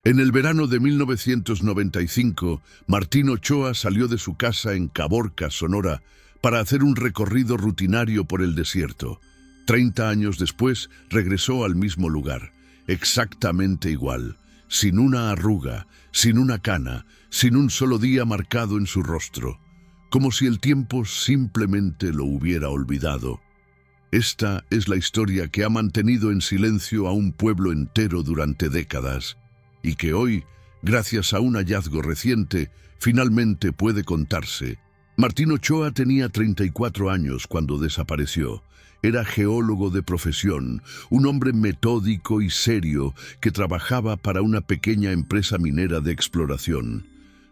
En el verano de 1995, Martín Ochoa salió de su casa en Caborca, Sonora, para hacer un recorrido rutinario por el desierto. 30 años después, regresó al mismo lugar, exactamente igual, sin una arruga, sin una cana, sin un solo día marcado en su rostro, como si el tiempo simplemente lo hubiera olvidado. Esta es la historia que ha mantenido en silencio a un pueblo entero durante décadas, y que hoy, gracias a un hallazgo reciente, finalmente puede contarse. Martín Ochoa tenía 34 años cuando desapareció. Era geólogo de profesión, un hombre metódico y serio que trabajaba para una pequeña empresa minera de exploración.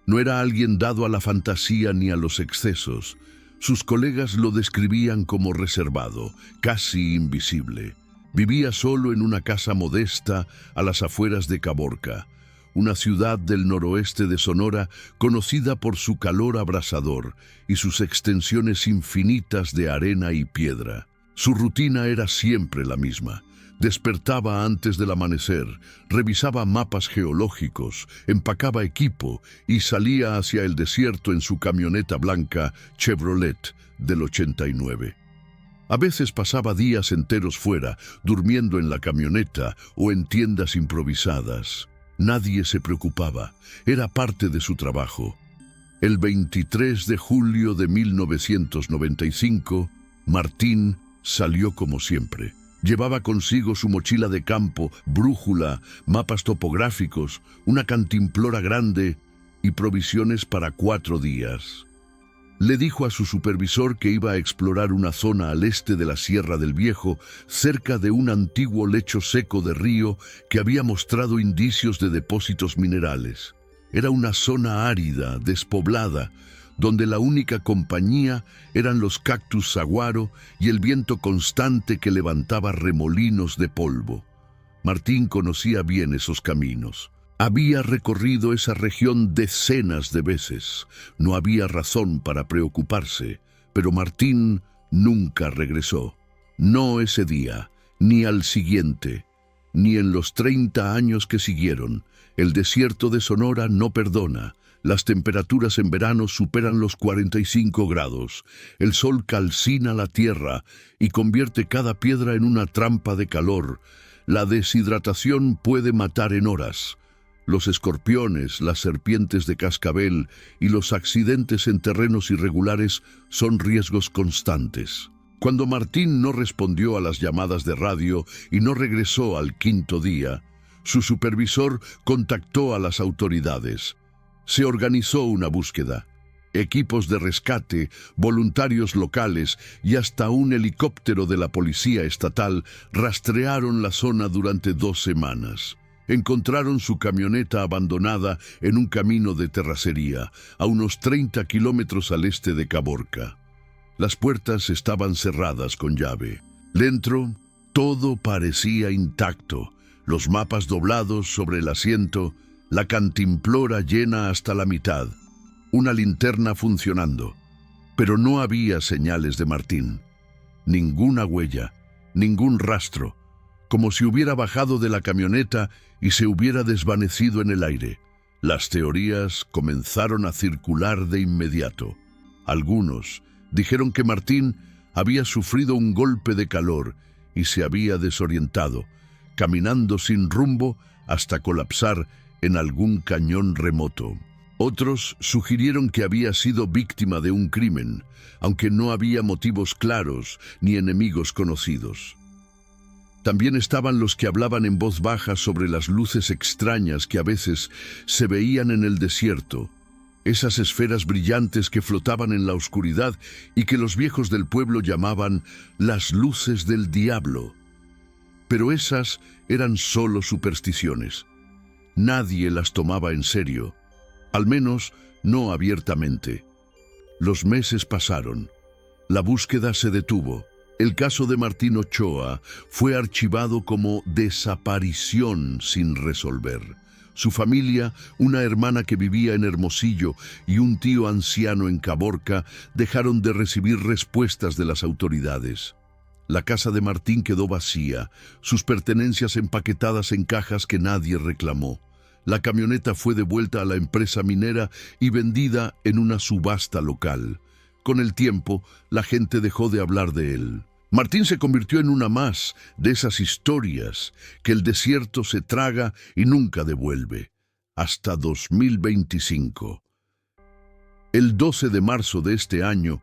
No era alguien dado a la fantasía ni a los excesos. Sus colegas lo describían como reservado, casi invisible. Vivía solo en una casa modesta a las afueras de Caborca, una ciudad del noroeste de Sonora conocida por su calor abrasador y sus extensiones infinitas de arena y piedra. Su rutina era siempre la misma. Despertaba antes del amanecer, revisaba mapas geológicos, empacaba equipo y salía hacia el desierto en su camioneta blanca Chevrolet del 89. A veces pasaba días enteros fuera, durmiendo en la camioneta o en tiendas improvisadas. Nadie se preocupaba, era parte de su trabajo. El 23 de julio de 1995, Martín salió como siempre. Llevaba consigo su mochila de campo, brújula, mapas topográficos, una cantimplora grande y provisiones para 4 días. Le dijo a su supervisor que iba a explorar una zona al este de la Sierra del Viejo, cerca de un antiguo lecho seco de río que había mostrado indicios de depósitos minerales. Era una zona árida, despoblada, donde la única compañía eran los cactus saguaro y el viento constante que levantaba remolinos de polvo. Martín conocía bien esos caminos. Había recorrido esa región decenas de veces. No había razón para preocuparse, pero Martín nunca regresó. No ese día, ni al siguiente, ni en los 30 años que siguieron. El desierto de Sonora no perdona. Las temperaturas en verano superan los 45 grados. El sol calcina la tierra y convierte cada piedra en una trampa de calor. La deshidratación puede matar en horas. Los escorpiones, las serpientes de cascabel y los accidentes en terrenos irregulares son riesgos constantes. Cuando Martín no respondió a las llamadas de radio y no regresó al 5.º día, su supervisor contactó a las autoridades. Se organizó una búsqueda. Equipos de rescate, voluntarios locales y hasta un helicóptero de la policía estatal rastrearon la zona durante 2 semanas. Encontraron su camioneta abandonada en un camino de terracería, a unos 30 kilómetros al este de Caborca. Las puertas estaban cerradas con llave. Dentro, todo parecía intacto. Los mapas doblados sobre el asiento, la cantimplora llena hasta la mitad, una linterna funcionando. Pero no había señales de Martín. Ninguna huella, ningún rastro, como si hubiera bajado de la camioneta y se hubiera desvanecido en el aire. Las teorías comenzaron a circular de inmediato. Algunos dijeron que Martín había sufrido un golpe de calor y se había desorientado, caminando sin rumbo hasta colapsar en algún cañón remoto. Otros sugirieron que había sido víctima de un crimen, aunque no había motivos claros ni enemigos conocidos. También estaban los que hablaban en voz baja sobre las luces extrañas que a veces se veían en el desierto, esas esferas brillantes que flotaban en la oscuridad y que los viejos del pueblo llamaban las luces del diablo. Pero esas eran solo supersticiones. Nadie las tomaba en serio, al menos no abiertamente. Los meses pasaron. La búsqueda se detuvo. El caso de Martín Ochoa fue archivado como desaparición sin resolver. Su familia, una hermana que vivía en Hermosillo y un tío anciano en Caborca, dejaron de recibir respuestas de las autoridades. La casa de Martín quedó vacía, sus pertenencias empaquetadas en cajas que nadie reclamó. La camioneta fue devuelta a la empresa minera y vendida en una subasta local. Con el tiempo, la gente dejó de hablar de él. Martín se convirtió en una más de esas historias que el desierto se traga y nunca devuelve, hasta 2025. El 12 de marzo de este año,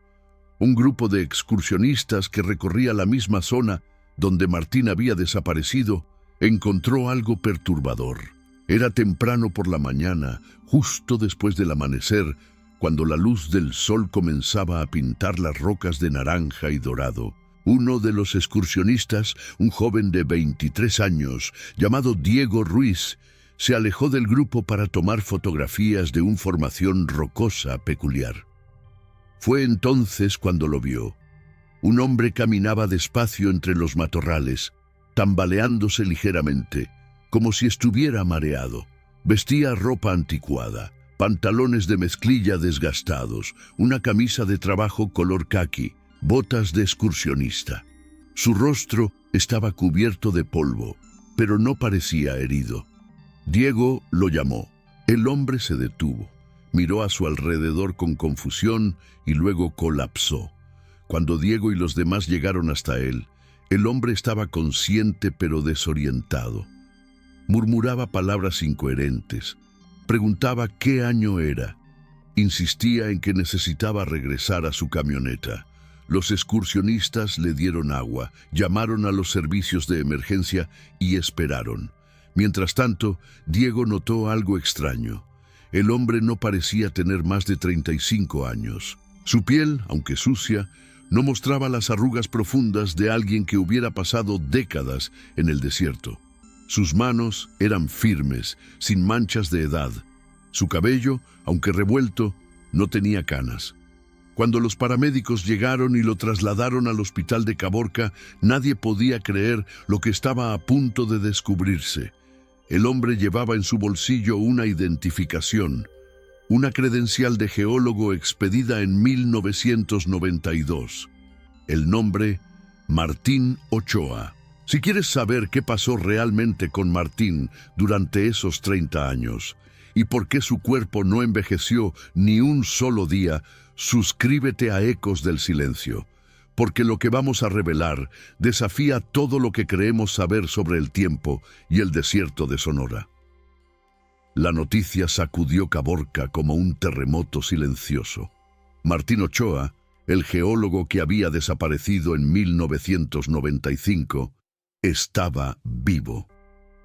un grupo de excursionistas que recorría la misma zona donde Martín había desaparecido, encontró algo perturbador. Era temprano por la mañana, justo después del amanecer, cuando la luz del sol comenzaba a pintar las rocas de naranja y dorado. Uno de los excursionistas, un joven de 23 años, llamado Diego Ruiz, se alejó del grupo para tomar fotografías de una formación rocosa peculiar. Fue entonces cuando lo vio. Un hombre caminaba despacio entre los matorrales, tambaleándose ligeramente, como si estuviera mareado. Vestía ropa anticuada, pantalones de mezclilla desgastados, una camisa de trabajo color caqui, botas de excursionista. Su rostro estaba cubierto de polvo, pero no parecía herido. Diego lo llamó. El hombre se detuvo, miró a su alrededor con confusión y luego colapsó. Cuando Diego y los demás llegaron hasta él, el hombre estaba consciente pero desorientado. Murmuraba palabras incoherentes, preguntaba qué año era, insistía en que necesitaba regresar a su camioneta. Los excursionistas le dieron agua, llamaron a los servicios de emergencia y esperaron. Mientras tanto, Diego notó algo extraño. El hombre no parecía tener más de 35 años. Su piel, aunque sucia, no mostraba las arrugas profundas de alguien que hubiera pasado décadas en el desierto. Sus manos eran firmes, sin manchas de edad. Su cabello, aunque revuelto, no tenía canas. Cuando los paramédicos llegaron y lo trasladaron al hospital de Caborca, nadie podía creer lo que estaba a punto de descubrirse. El hombre llevaba en su bolsillo una identificación, una credencial de geólogo expedida en 1992. El nombre, Martín Ochoa. Si quieres saber qué pasó realmente con Martín durante esos 30 años y por qué su cuerpo no envejeció ni un solo día, suscríbete a Ecos del Silencio, porque lo que vamos a revelar desafía todo lo que creemos saber sobre el tiempo y el desierto de Sonora. La noticia sacudió Caborca como un terremoto silencioso. Martín Ochoa, el geólogo que había desaparecido en 1995, estaba vivo.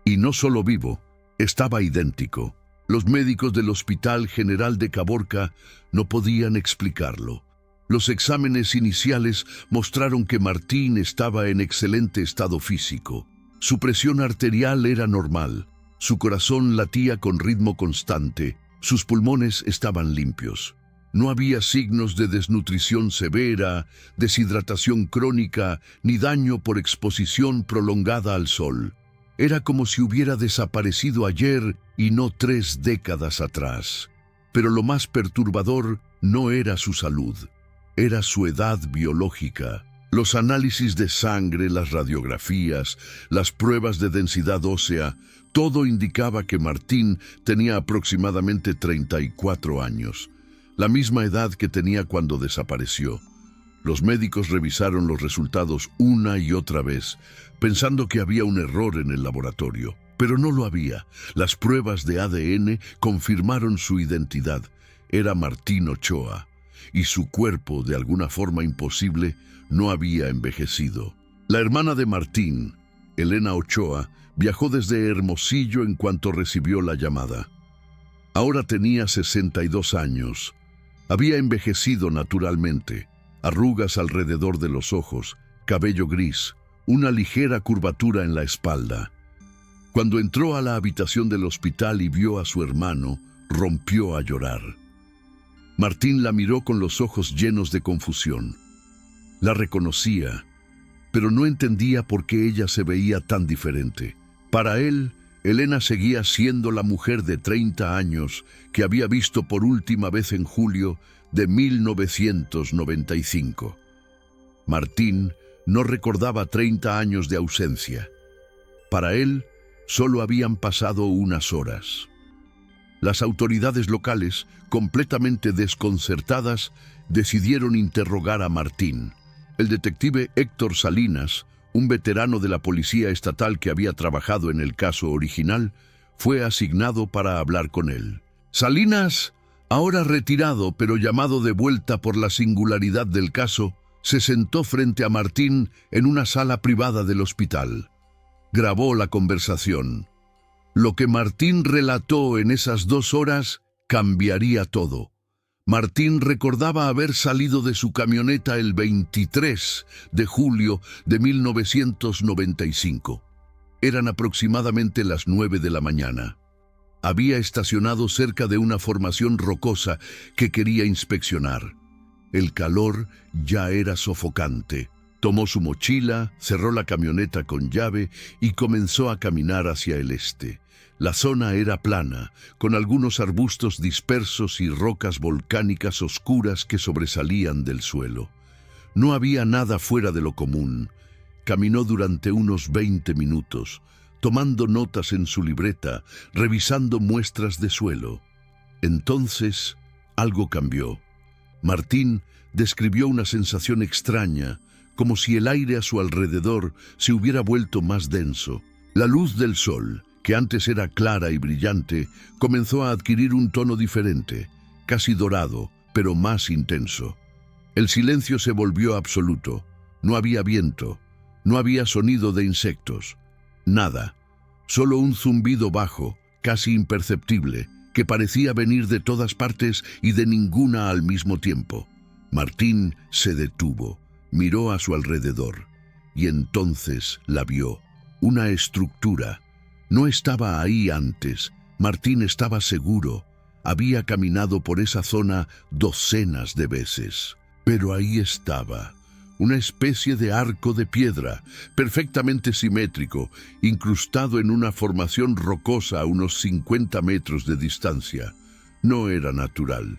Y no solo vivo, estaba idéntico. Los médicos del Hospital General de Caborca no podían explicarlo. Los exámenes iniciales mostraron que Martín estaba en excelente estado físico. Su presión arterial era normal, su corazón latía con ritmo constante, sus pulmones estaban limpios. No había signos de desnutrición severa, deshidratación crónica, ni daño por exposición prolongada al sol. Era como si hubiera desaparecido ayer y no 3 décadas atrás. Pero lo más perturbador no era su salud, era su edad biológica. Los análisis de sangre, las radiografías, las pruebas de densidad ósea, todo indicaba que Martín tenía aproximadamente 34 años, la misma edad que tenía cuando desapareció. Los médicos revisaron los resultados una y otra vez, pensando que había un error en el laboratorio, pero no lo había. Las pruebas de ADN confirmaron su identidad. Era Martín Ochoa, y su cuerpo, de alguna forma imposible, no había envejecido. La hermana de Martín, Elena Ochoa, viajó desde Hermosillo en cuanto recibió la llamada. Ahora tenía 62 años. Había envejecido naturalmente. Arrugas alrededor de los ojos, cabello gris, una ligera curvatura en la espalda. Cuando entró a la habitación del hospital y vio a su hermano, rompió a llorar. Martín la miró con los ojos llenos de confusión. La reconocía, pero no entendía por qué ella se veía tan diferente. Para él, Elena seguía siendo la mujer de 30 años que había visto por última vez en julio de 1995. Martín no recordaba 30 años de ausencia. Para él, solo habían pasado unas horas. Las autoridades locales, completamente desconcertadas, decidieron interrogar a Martín. El detective Héctor Salinas, un veterano de la policía estatal que había trabajado en el caso original, fue asignado para hablar con él. Salinas, ahora retirado pero llamado de vuelta por la singularidad del caso, se sentó frente a Martín en una sala privada del hospital. Grabó la conversación. Lo que Martín relató en esas 2 horas cambiaría todo. Martín recordaba haber salido de su camioneta el 23 de julio de 1995. Eran aproximadamente las 9 de la mañana. Había estacionado cerca de una formación rocosa que quería inspeccionar. El calor ya era sofocante. Tomó su mochila, cerró la camioneta con llave y comenzó a caminar hacia el este. La zona era plana, con algunos arbustos dispersos y rocas volcánicas oscuras que sobresalían del suelo. No había nada fuera de lo común. Caminó durante unos 20 minutos, tomando notas en su libreta, revisando muestras de suelo. Entonces, algo cambió. Martín describió una sensación extraña, como si el aire a su alrededor se hubiera vuelto más denso. La luz del sol, que antes era clara y brillante, comenzó a adquirir un tono diferente, casi dorado, pero más intenso. El silencio se volvió absoluto. No había viento, no había sonido de insectos, nada. Solo un zumbido bajo, casi imperceptible, que parecía venir de todas partes y de ninguna al mismo tiempo. Martín se detuvo, miró a su alrededor, y entonces la vio. Una estructura. No estaba ahí antes. Martín estaba seguro. Había caminado por esa zona docenas de veces. Pero ahí estaba. Una especie de arco de piedra, perfectamente simétrico, incrustado en una formación rocosa a unos 50 metros de distancia. No era natural.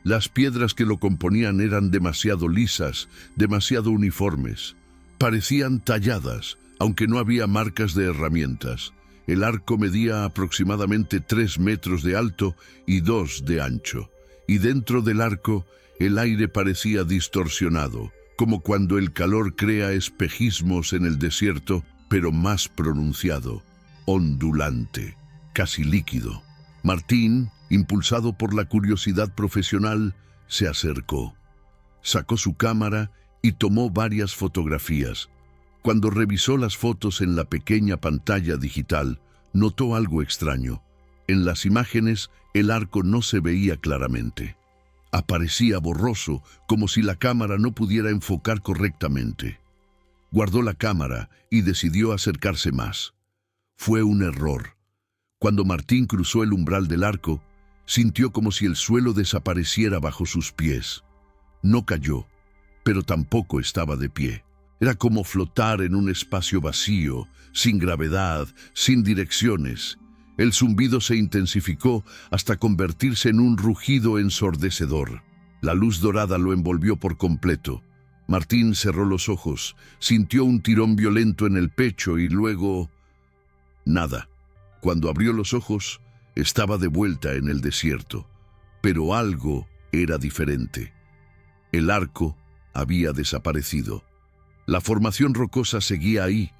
Las piedras que lo componían eran demasiado lisas, demasiado uniformes. Parecían talladas, aunque no había marcas de herramientas. El arco medía aproximadamente 3 metros de alto y 2 de ancho. Y dentro del arco, el aire parecía distorsionado, como cuando el calor crea espejismos en el desierto, pero más pronunciado, ondulante, casi líquido. Martín, impulsado por la curiosidad profesional, se acercó. Sacó su cámara y tomó varias fotografías. Cuando revisó las fotos en la pequeña pantalla digital, notó algo extraño. En las imágenes, el arco no se veía claramente. Aparecía borroso, como si la cámara no pudiera enfocar correctamente. Guardó la cámara y decidió acercarse más. Fue un error. Cuando Martín cruzó el umbral del arco, sintió como si el suelo desapareciera bajo sus pies. No cayó, pero tampoco estaba de pie. Era como flotar en un espacio vacío, sin gravedad, sin direcciones. El zumbido se intensificó hasta convertirse en un rugido ensordecedor. La luz dorada lo envolvió por completo. Martín cerró los ojos, sintió un tirón violento en el pecho y luego... nada. Cuando abrió los ojos, estaba de vuelta en el desierto. Pero algo era diferente. El arco había desaparecido. La formación rocosa seguía ahí,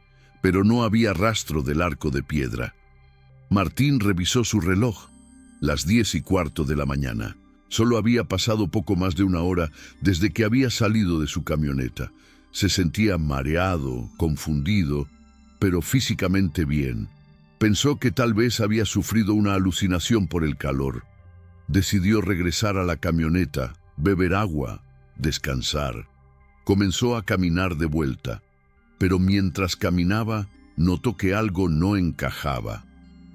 pero no había rastro del arco de piedra. Martín revisó su reloj. Las 10:15 de la mañana. Solo había pasado poco más de 1 hora desde que había salido de su camioneta. Se sentía mareado, confundido, pero físicamente bien. Pensó que tal vez había sufrido una alucinación por el calor. Decidió regresar a la camioneta, beber agua, descansar. Comenzó a caminar de vuelta, pero mientras caminaba, notó que algo no encajaba.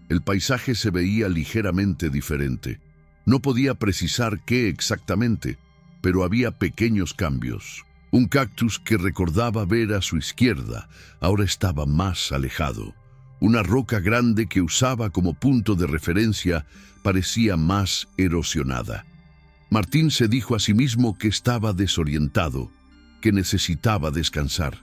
El paisaje se veía ligeramente diferente. No podía precisar qué exactamente, pero había pequeños cambios. Un cactus que recordaba ver a su izquierda ahora estaba más alejado. Una roca grande que usaba como punto de referencia parecía más erosionada. Martín se dijo a sí mismo que estaba desorientado, que necesitaba descansar.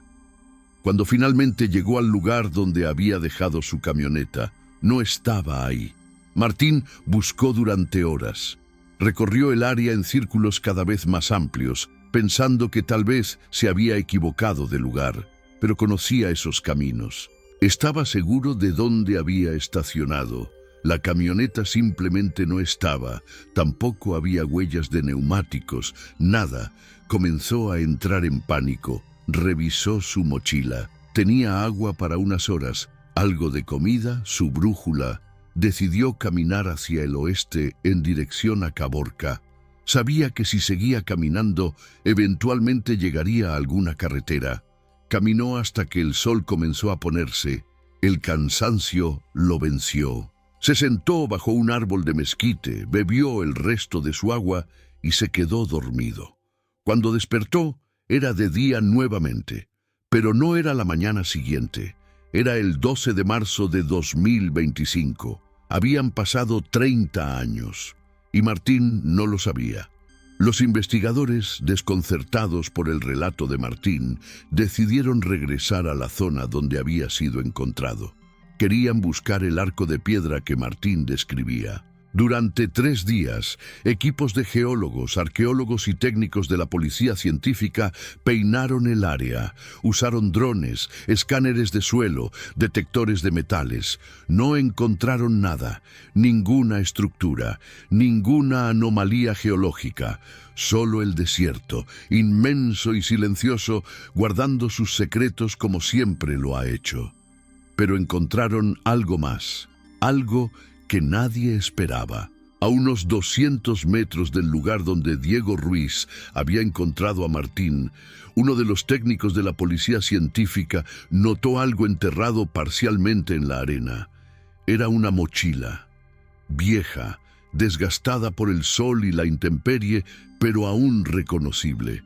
Cuando finalmente llegó al lugar donde había dejado su camioneta, no estaba ahí. Martín buscó durante horas. Recorrió el área en círculos cada vez más amplios, pensando que tal vez se había equivocado de lugar, pero conocía esos caminos. Estaba seguro de dónde había estacionado. La camioneta simplemente no estaba, tampoco había huellas de neumáticos, nada. Comenzó a entrar en pánico. Revisó su mochila. Tenía agua para unas horas, algo de comida, su brújula. Decidió caminar hacia el oeste en dirección a Caborca. Sabía que si seguía caminando, eventualmente llegaría a alguna carretera. Caminó hasta que el sol comenzó a ponerse. El cansancio lo venció. Se sentó bajo un árbol de mezquite, bebió el resto de su agua y se quedó dormido. Cuando despertó, era de día nuevamente, pero no era la mañana siguiente. Era el 12 de marzo de 2025. Habían pasado 30 años, y Martín no lo sabía. Los investigadores, desconcertados por el relato de Martín, decidieron regresar a la zona donde había sido encontrado. Querían buscar el arco de piedra que Martín describía. Durante 3 días, equipos de geólogos, arqueólogos y técnicos de la policía científica peinaron el área. Usaron drones, escáneres de suelo, detectores de metales. No encontraron nada, ninguna estructura, ninguna anomalía geológica. Solo el desierto, inmenso y silencioso, guardando sus secretos como siempre lo ha hecho. Pero encontraron algo más, algo que nadie esperaba. A unos 200 metros del lugar donde Diego Ruiz había encontrado a Martín, uno de los técnicos de la policía científica notó algo enterrado parcialmente en la arena. Era una mochila, vieja, desgastada por el sol y la intemperie, pero aún reconocible.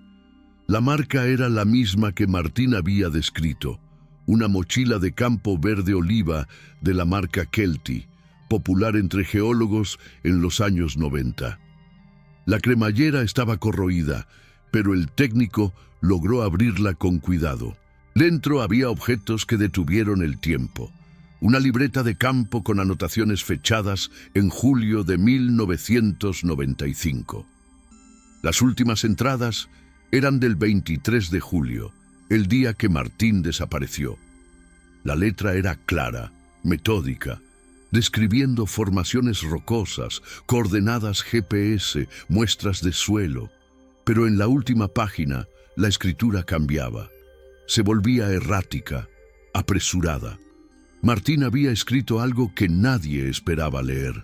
La marca era la misma que Martín había descrito, una mochila de campo verde oliva de la marca Kelty, popular entre geólogos en los años 90. La cremallera estaba corroída, pero el técnico logró abrirla con cuidado. Dentro había objetos que detuvieron el tiempo. Una libreta de campo con anotaciones fechadas en julio de 1995. Las últimas entradas eran del 23 de julio, el día que Martín desapareció. La letra era clara, metódica, describiendo formaciones rocosas, coordenadas GPS, muestras de suelo. Pero en la última página, la escritura cambiaba. Se volvía errática, apresurada. Martín había escrito algo que nadie esperaba leer.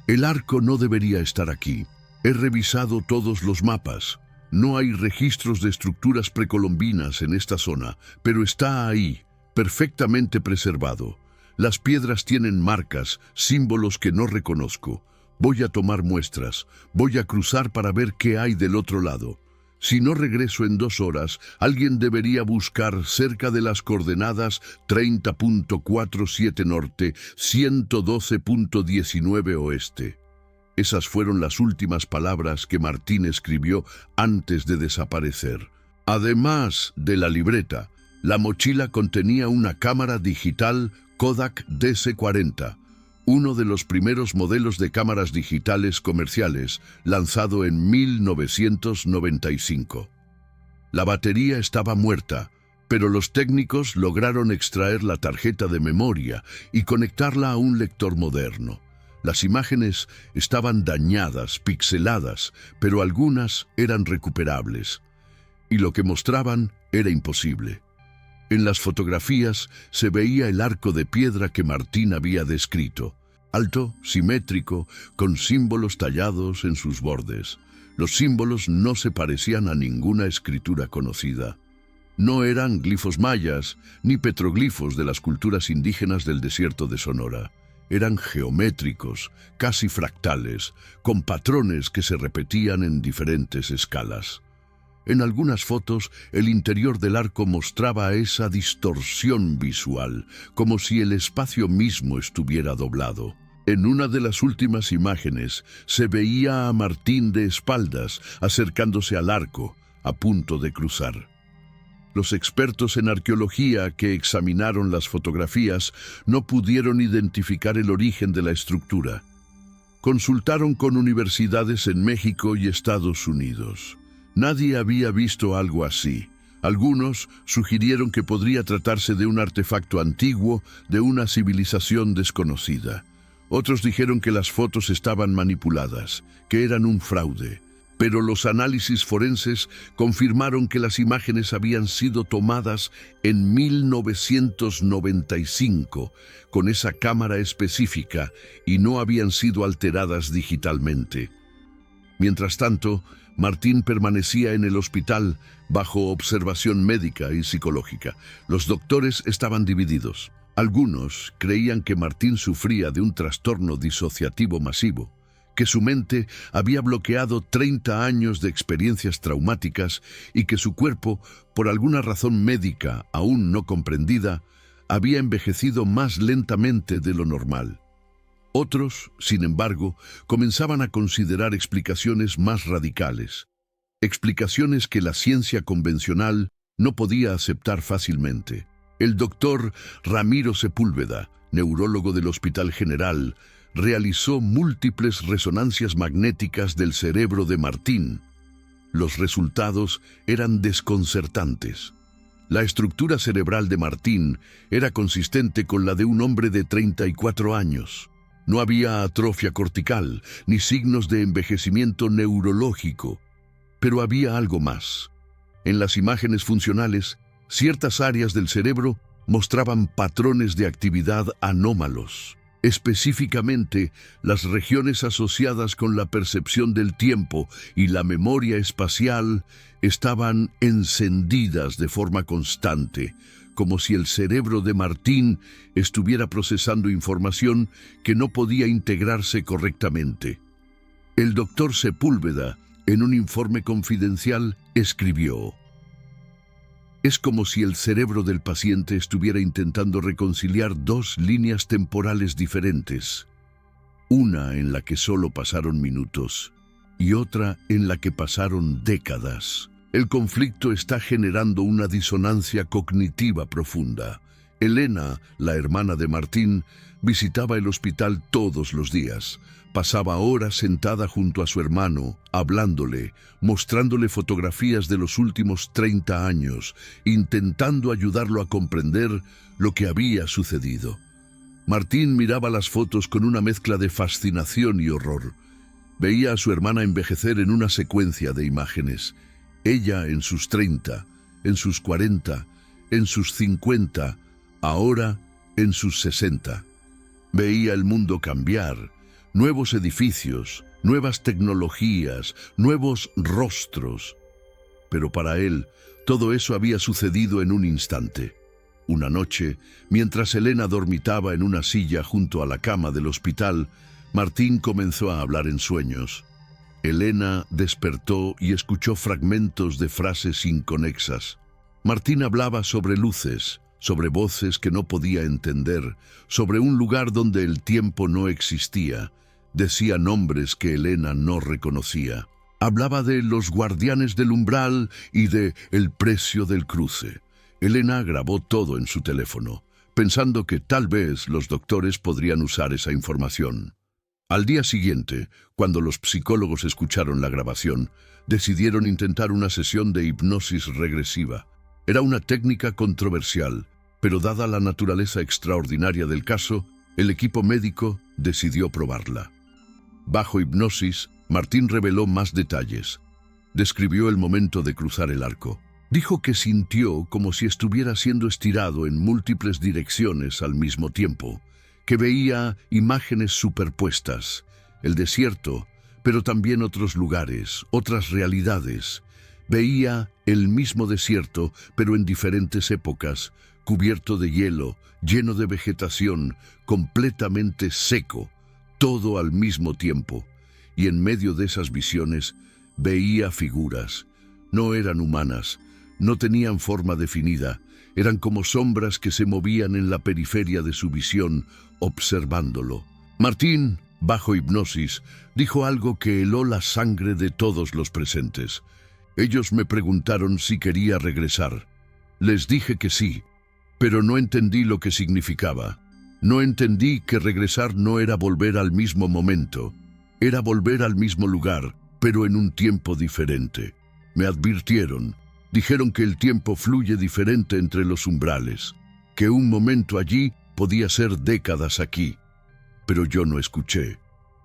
El arco no debería estar aquí. He revisado todos los mapas. No hay registros de estructuras precolombinas en esta zona, pero está ahí, perfectamente preservado. Las piedras tienen marcas, símbolos que no reconozco. Voy a tomar muestras. Voy a cruzar para ver qué hay del otro lado. Si no regreso en 2 horas, alguien debería buscar cerca de las coordenadas 30.47 norte, 112.19 oeste. Esas fueron las últimas palabras que Martín escribió antes de desaparecer. Además de la libreta, la mochila contenía una cámara digital Kodak DC-40, uno de los primeros modelos de cámaras digitales comerciales, lanzado en 1995. La batería estaba muerta, pero los técnicos lograron extraer la tarjeta de memoria y conectarla a un lector moderno. Las imágenes estaban dañadas, pixeladas, pero algunas eran recuperables, y lo que mostraban era imposible. En las fotografías se veía el arco de piedra que Martín había descrito, alto, simétrico, con símbolos tallados en sus bordes. Los símbolos no se parecían a ninguna escritura conocida. No eran glifos mayas ni petroglifos de las culturas indígenas del desierto de Sonora. Eran geométricos, casi fractales, con patrones que se repetían en diferentes escalas. En algunas fotos, el interior del arco mostraba esa distorsión visual, como si el espacio mismo estuviera doblado. En una de las últimas imágenes, se veía a Martín de espaldas, acercándose al arco, a punto de cruzar. Los expertos en arqueología que examinaron las fotografías no pudieron identificar el origen de la estructura. Consultaron con universidades en México y Estados Unidos. Nadie había visto algo así. Algunos sugirieron que podría tratarse de un artefacto antiguo de una civilización desconocida. Otros dijeron que las fotos estaban manipuladas, que eran un fraude. Pero los análisis forenses confirmaron que las imágenes habían sido tomadas en 1995 con esa cámara específica y no habían sido alteradas digitalmente. Mientras tanto, Martín permanecía en el hospital bajo observación médica y psicológica. Los doctores estaban divididos. Algunos creían que Martín sufría de un trastorno disociativo masivo, que su mente había bloqueado 30 años de experiencias traumáticas y que su cuerpo, por alguna razón médica aún no comprendida, había envejecido más lentamente de lo normal. Otros, sin embargo, comenzaban a considerar explicaciones más radicales, explicaciones que la ciencia convencional no podía aceptar fácilmente. El doctor Ramiro Sepúlveda, neurólogo del Hospital General, realizó múltiples resonancias magnéticas del cerebro de Martín. Los resultados eran desconcertantes. La estructura cerebral de Martín era consistente con la de un hombre de 34 años. No había atrofia cortical ni signos de envejecimiento neurológico, pero había algo más. En las imágenes funcionales, ciertas áreas del cerebro mostraban patrones de actividad anómalos. Específicamente, las regiones asociadas con la percepción del tiempo y la memoria espacial estaban encendidas de forma constante, como si el cerebro de Martín estuviera procesando información que no podía integrarse correctamente. El doctor Sepúlveda, en un informe confidencial, escribió: «Es como si el cerebro del paciente estuviera intentando reconciliar dos líneas temporales diferentes, una en la que solo pasaron minutos y otra en la que pasaron décadas. El conflicto está generando una disonancia cognitiva profunda. Elena, la hermana de Martín, visitaba el hospital todos los días. Pasaba horas sentada junto a su hermano, hablándole, mostrándole fotografías de los últimos 30 años, intentando ayudarlo a comprender lo que había sucedido. Martín miraba las fotos con una mezcla de fascinación y horror. Veía a su hermana envejecer en una secuencia de imágenes. Ella en sus 30, en sus 40, en sus 50, ahora en sus 60. Veía el mundo cambiar, nuevos edificios, nuevas tecnologías, nuevos rostros. Pero para él, todo eso había sucedido en un instante. Una noche, mientras Elena dormitaba en una silla junto a la cama del hospital, Martín comenzó a hablar en sueños. Elena despertó y escuchó fragmentos de frases inconexas. Martín hablaba sobre luces, sobre voces que no podía entender, sobre un lugar donde el tiempo no existía. Decía nombres que Elena no reconocía. Hablaba de los guardianes del umbral y de el precio del cruce. Elena grabó todo en su teléfono, pensando que tal vez los doctores podrían usar esa información. Al día siguiente, cuando los psicólogos escucharon la grabación, decidieron intentar una sesión de hipnosis regresiva. Era una técnica controversial, pero dada la naturaleza extraordinaria del caso, el equipo médico decidió probarla. Bajo hipnosis, Martín reveló más detalles. Describió el momento de cruzar el arco. Dijo que sintió como si estuviera siendo estirado en múltiples direcciones al mismo tiempo, que veía imágenes superpuestas, el desierto, pero también otros lugares, otras realidades. Veía el mismo desierto, pero en diferentes épocas, cubierto de hielo, lleno de vegetación, completamente seco, todo al mismo tiempo. Y en medio de esas visiones veía figuras. No eran humanas, no tenían forma definida, eran como sombras que se movían en la periferia de su visión, observándolo. Martín, bajo hipnosis, dijo algo que heló la sangre de todos los presentes. Ellos me preguntaron si quería regresar. Les dije que sí, pero no entendí lo que significaba. No entendí que regresar no era volver al mismo momento, era volver al mismo lugar, pero en un tiempo diferente. Me advirtieron, dijeron que el tiempo fluye diferente entre los umbrales, que un momento allí podía ser décadas aquí. Pero yo no escuché,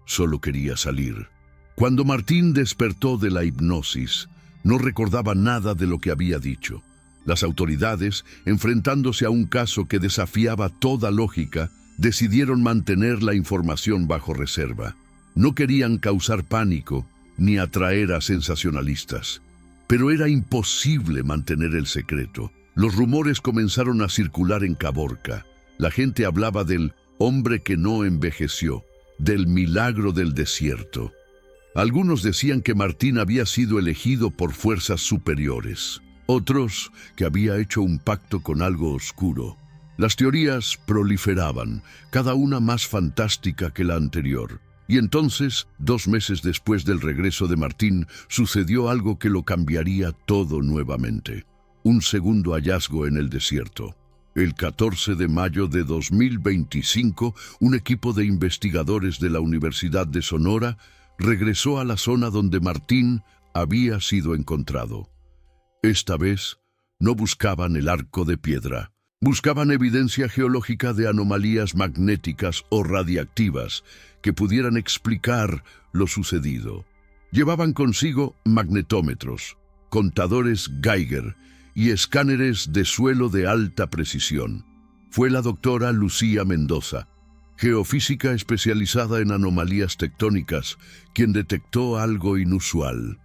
solo quería salir. Cuando Martín despertó de la hipnosis, no recordaba nada de lo que había dicho. Las autoridades, enfrentándose a un caso que desafiaba toda lógica, decidieron mantener la información bajo reserva. No querían causar pánico ni atraer a sensacionalistas. Pero era imposible mantener el secreto. Los rumores comenzaron a circular en Caborca. La gente hablaba del hombre que no envejeció, del milagro del desierto. Algunos decían que Martín había sido elegido por fuerzas superiores. Otros, que había hecho un pacto con algo oscuro. Las teorías proliferaban, cada una más fantástica que la anterior. Y entonces, 2 meses después del regreso de Martín, sucedió algo que lo cambiaría todo nuevamente. Un segundo hallazgo en el desierto. El 14 de mayo de 2025, un equipo de investigadores de la Universidad de Sonora regresó a la zona donde Martín había sido encontrado. Esta vez, no buscaban el arco de piedra. Buscaban evidencia geológica de anomalías magnéticas o radiactivas que pudieran explicar lo sucedido. Llevaban consigo magnetómetros, contadores Geiger y escáneres de suelo de alta precisión. Fue la doctora Lucía Mendoza, geofísica especializada en anomalías tectónicas, quien detectó algo inusual.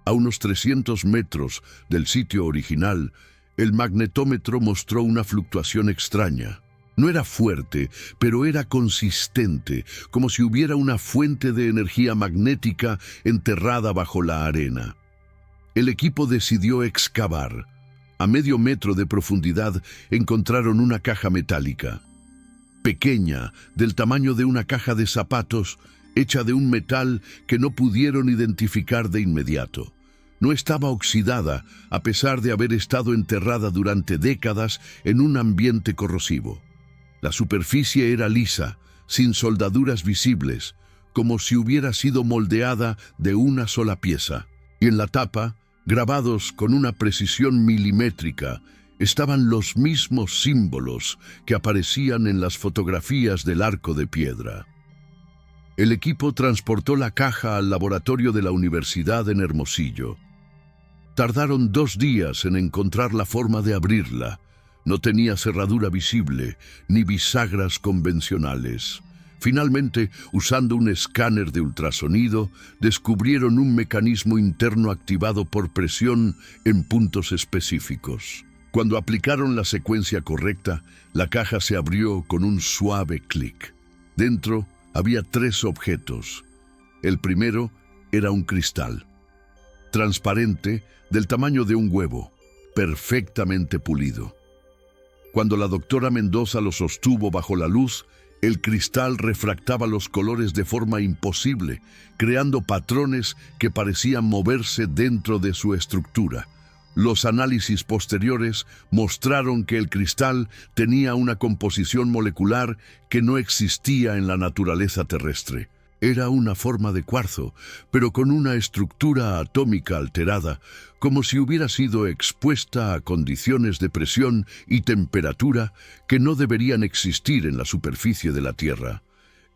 A unos 300 metros del sitio original, el magnetómetro mostró una fluctuación extraña. No era fuerte, pero era consistente, como si hubiera una fuente de energía magnética enterrada bajo la arena. El equipo decidió excavar. A medio metro de profundidad encontraron una caja metálica. Pequeña, del tamaño de una caja de zapatos, hecha de un metal que no pudieron identificar de inmediato. No estaba oxidada, a pesar de haber estado enterrada durante décadas en un ambiente corrosivo. La superficie era lisa, sin soldaduras visibles, como si hubiera sido moldeada de una sola pieza. Y en la tapa, grabados con una precisión milimétrica, estaban los mismos símbolos que aparecían en las fotografías del arco de piedra. El equipo transportó la caja al laboratorio de la universidad en Hermosillo. Tardaron 2 días en encontrar la forma de abrirla. No tenía cerradura visible, ni bisagras convencionales. Finalmente, usando un escáner de ultrasonido, descubrieron un mecanismo interno activado por presión en puntos específicos. Cuando aplicaron la secuencia correcta, la caja se abrió con un suave clic. Dentro había 3 objetos. El primero era un cristal, transparente, del tamaño de un huevo, perfectamente pulido. Cuando la doctora Mendoza lo sostuvo bajo la luz, el cristal refractaba los colores de forma imposible, creando patrones que parecían moverse dentro de su estructura. Los análisis posteriores mostraron que el cristal tenía una composición molecular que no existía en la naturaleza terrestre. Era una forma de cuarzo, pero con una estructura atómica alterada, como si hubiera sido expuesta a condiciones de presión y temperatura que no deberían existir en la superficie de la Tierra.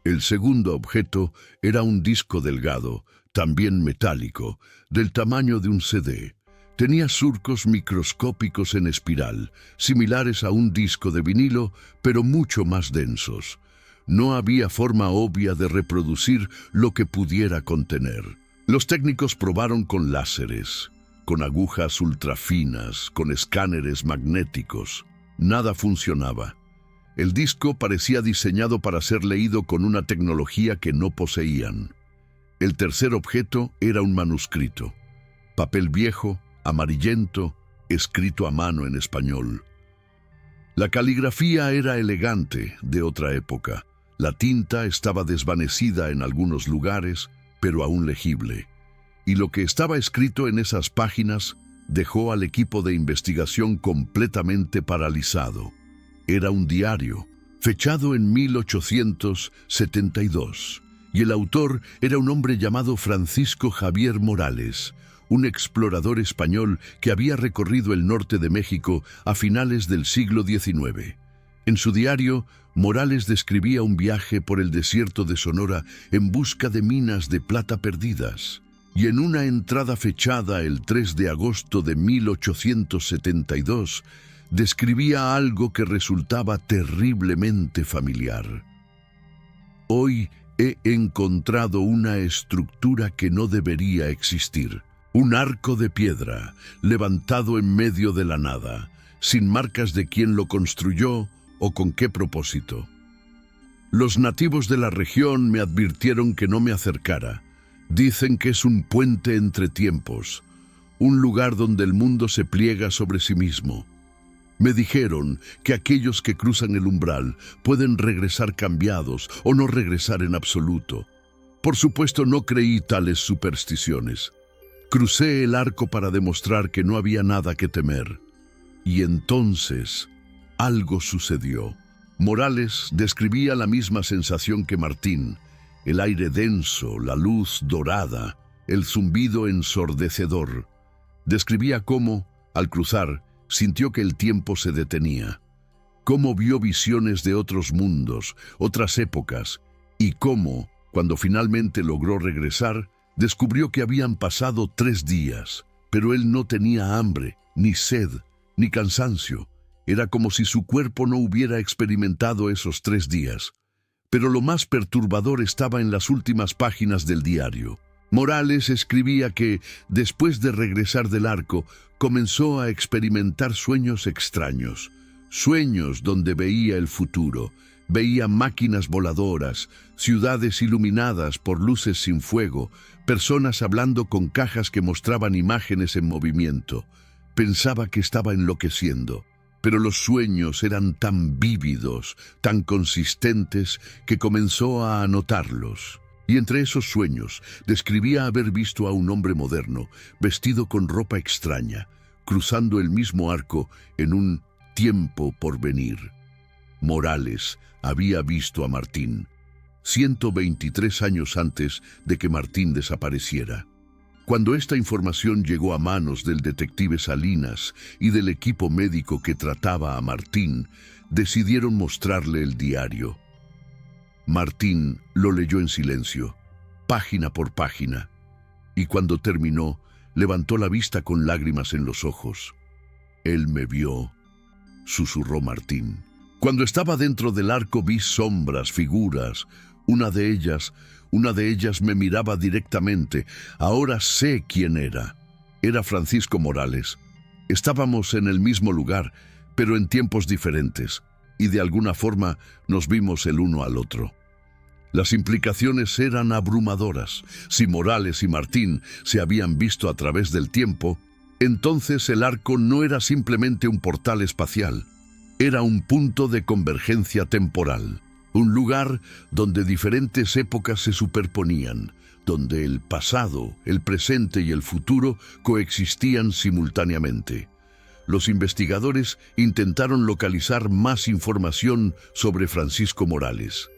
El segundo objeto era un disco delgado, también metálico, del tamaño de un CD. Tenía surcos microscópicos en espiral, similares a un disco de vinilo, pero mucho más densos. No había forma obvia de reproducir lo que pudiera contener. Los técnicos probaron con láseres, con agujas ultrafinas, con escáneres magnéticos. Nada funcionaba. El disco parecía diseñado para ser leído con una tecnología que no poseían. El tercer objeto era un manuscrito. Papel viejo, amarillento, escrito a mano en español. La caligrafía era elegante, de otra época. La tinta estaba desvanecida en algunos lugares, pero aún legible. Y lo que estaba escrito en esas páginas dejó al equipo de investigación completamente paralizado. Era un diario, fechado en 1872, y el autor era un hombre llamado Francisco Javier Morales, un explorador español que había recorrido el norte de México a finales del siglo XIX. En su diario, Morales describía un viaje por el desierto de Sonora en busca de minas de plata perdidas, y en una entrada fechada el 3 de agosto de 1872, describía algo que resultaba terriblemente familiar. Hoy he encontrado una estructura que no debería existir. Un arco de piedra, levantado en medio de la nada, sin marcas de quién lo construyó o con qué propósito. Los nativos de la región me advirtieron que no me acercara. Dicen que es un puente entre tiempos, un lugar donde el mundo se pliega sobre sí mismo. Me dijeron que aquellos que cruzan el umbral pueden regresar cambiados o no regresar en absoluto. Por supuesto, no creí tales supersticiones. Crucé el arco para demostrar que no había nada que temer. Y entonces, algo sucedió. Morales describía la misma sensación que Martín: el aire denso, la luz dorada, el zumbido ensordecedor. Describía cómo, al cruzar, sintió que el tiempo se detenía, cómo vio visiones de otros mundos, otras épocas, y cómo, cuando finalmente logró regresar, descubrió que habían pasado 3 días, pero él no tenía hambre, ni sed, ni cansancio. Era como si su cuerpo no hubiera experimentado esos 3 días. Pero lo más perturbador estaba en las últimas páginas del diario. Morales escribía que, después de regresar del arco, comenzó a experimentar sueños extraños. Sueños donde veía el futuro, veía máquinas voladoras, ciudades iluminadas por luces sin fuego, personas hablando con cajas que mostraban imágenes en movimiento. Pensaba que estaba enloqueciendo, pero los sueños eran tan vívidos, tan consistentes, que comenzó a anotarlos. Y entre esos sueños describía haber visto a un hombre moderno, vestido con ropa extraña, cruzando el mismo arco en un tiempo por venir. Morales había visto a Martín 123 años antes de que Martín desapareciera. Cuando esta información llegó a manos del detective Salinas y del equipo médico que trataba a Martín, decidieron mostrarle el diario. Martín lo leyó en silencio, página por página, y cuando terminó, levantó la vista con lágrimas en los ojos. «Él me vio», susurró Martín. «Cuando estaba dentro del arco vi sombras, figuras. Una de ellas me miraba directamente. Ahora sé quién era. Era Francisco Morales. Estábamos en el mismo lugar, pero en tiempos diferentes, y de alguna forma nos vimos el uno al otro». Las implicaciones eran abrumadoras. Si Morales y Martín se habían visto a través del tiempo, entonces el arco no era simplemente un portal espacial. Era un punto de convergencia temporal. Un lugar donde diferentes épocas se superponían, donde el pasado, el presente y el futuro coexistían simultáneamente. Los investigadores intentaron localizar más información sobre Francisco Morales.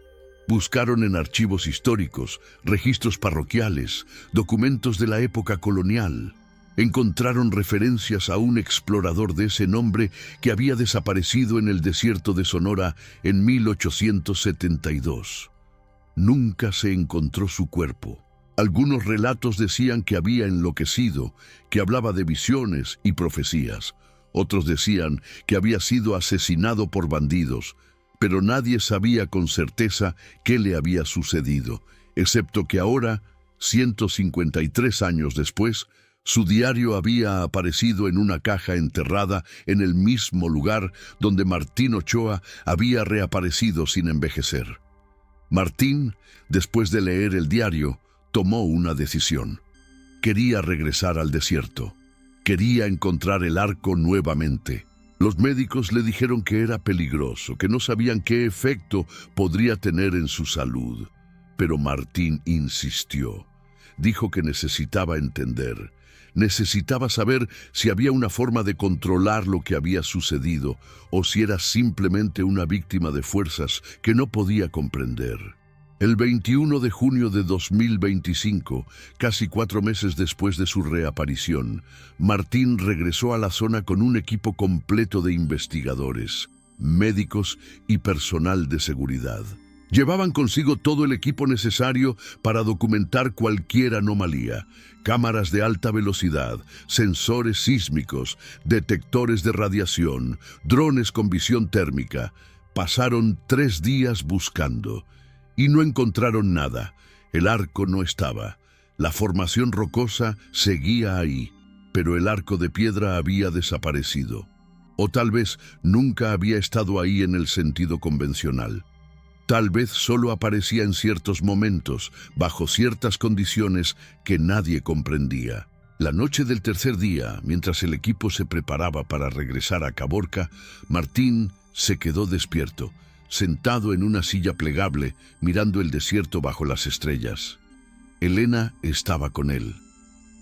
Buscaron en archivos históricos, registros parroquiales, documentos de la época colonial. Encontraron referencias a un explorador de ese nombre que había desaparecido en el desierto de Sonora en 1872. Nunca se encontró su cuerpo. Algunos relatos decían que había enloquecido, que hablaba de visiones y profecías. Otros decían que había sido asesinado por bandidos, pero nadie sabía con certeza qué le había sucedido, excepto que ahora, 153 años después, su diario había aparecido en una caja enterrada en el mismo lugar donde Martín Ochoa había reaparecido sin envejecer. Martín, después de leer el diario, tomó una decisión. Quería regresar al desierto. Quería encontrar el arco nuevamente. Los médicos le dijeron que era peligroso, que no sabían qué efecto podría tener en su salud. Pero Martín insistió. Dijo que necesitaba entender. Necesitaba saber si había una forma de controlar lo que había sucedido o si era simplemente una víctima de fuerzas que no podía comprender. El 21 de junio de 2025, casi 4 meses después de su reaparición, Martín regresó a la zona con un equipo completo de investigadores, médicos y personal de seguridad. Llevaban consigo todo el equipo necesario para documentar cualquier anomalía: cámaras de alta velocidad, sensores sísmicos, detectores de radiación, drones con visión térmica. Pasaron 3 días buscando y no encontraron nada. El arco no estaba. La formación rocosa seguía ahí, pero el arco de piedra había desaparecido. O tal vez nunca había estado ahí en el sentido convencional. Tal vez solo aparecía en ciertos momentos, bajo ciertas condiciones que nadie comprendía. La noche del tercer día, mientras el equipo se preparaba para regresar a Caborca, Martín se quedó despierto, sentado en una silla plegable, mirando el desierto bajo las estrellas. Elena estaba con él.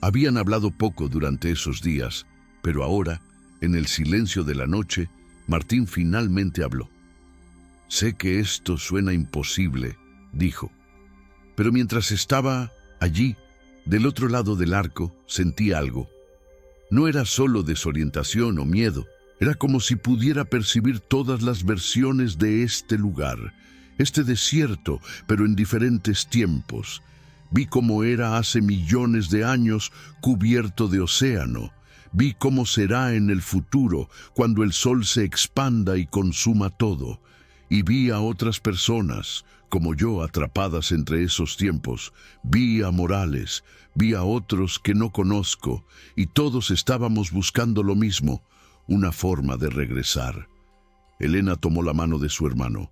Habían hablado poco durante esos días, pero ahora, en el silencio de la noche, Martín finalmente habló. «Sé que esto suena imposible», dijo. Pero mientras estaba allí, del otro lado del arco, sentí algo. No era solo desorientación o miedo. Era como si pudiera percibir todas las versiones de este lugar, este desierto, pero en diferentes tiempos. Vi cómo era hace millones de años, cubierto de océano. Vi cómo será en el futuro, cuando el sol se expanda y consuma todo. Y vi a otras personas, como yo, atrapadas entre esos tiempos. Vi a Morales, vi a otros que no conozco, y todos estábamos buscando lo mismo: una forma de regresar. Elena tomó la mano de su hermano.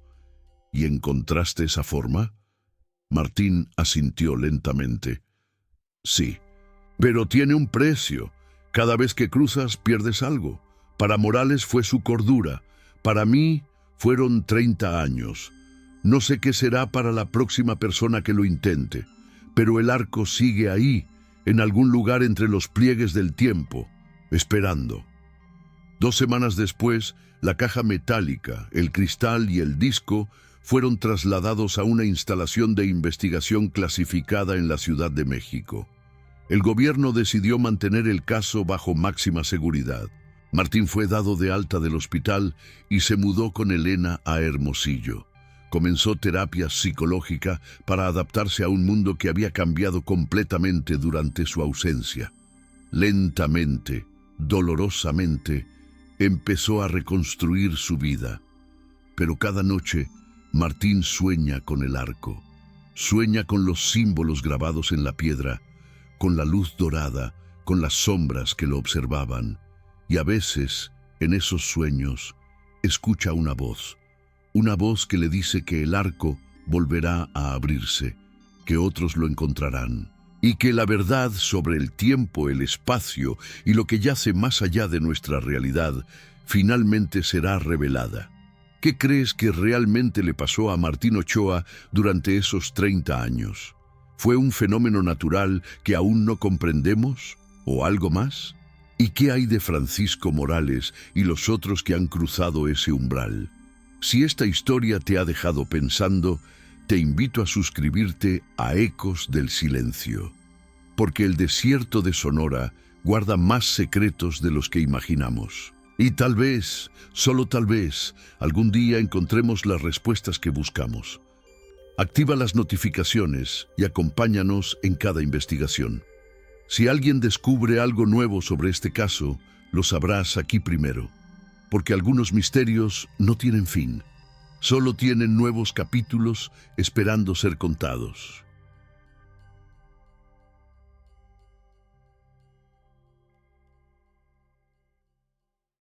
¿Y encontraste esa forma? Martín asintió lentamente. Sí, pero tiene un precio. Cada vez que cruzas pierdes algo. Para Morales fue su cordura. Para mí fueron 30 años. No sé qué será para la próxima persona que lo intente, pero el arco sigue ahí, en algún lugar entre los pliegues del tiempo, esperando. 2 semanas después, la caja metálica, el cristal y el disco fueron trasladados a una instalación de investigación clasificada en la Ciudad de México. El gobierno decidió mantener el caso bajo máxima seguridad. Martín fue dado de alta del hospital y se mudó con Elena a Hermosillo. Comenzó terapia psicológica para adaptarse a un mundo que había cambiado completamente durante su ausencia. Lentamente, dolorosamente, empezó a reconstruir su vida. Pero cada noche, Martín sueña con el arco. Sueña con los símbolos grabados en la piedra, con la luz dorada, con las sombras que lo observaban. Y a veces, en esos sueños, escucha una voz que le dice que el arco volverá a abrirse, que otros lo encontrarán, y que la verdad sobre el tiempo, el espacio y lo que yace más allá de nuestra realidad finalmente será revelada. ¿Qué crees que realmente le pasó a Martín Ochoa durante esos 30 años? ¿Fue un fenómeno natural que aún no comprendemos? ¿O algo más? ¿Y qué hay de Francisco Morales y los otros que han cruzado ese umbral? Si esta historia te ha dejado pensando, te invito a suscribirte a Ecos del Silencio, porque el desierto de Sonora guarda más secretos de los que imaginamos. Y tal vez, solo tal vez, algún día encontremos las respuestas que buscamos. Activa las notificaciones y acompáñanos en cada investigación. Si alguien descubre algo nuevo sobre este caso, lo sabrás aquí primero, porque algunos misterios no tienen fin, solo tienen nuevos capítulos esperando ser contados.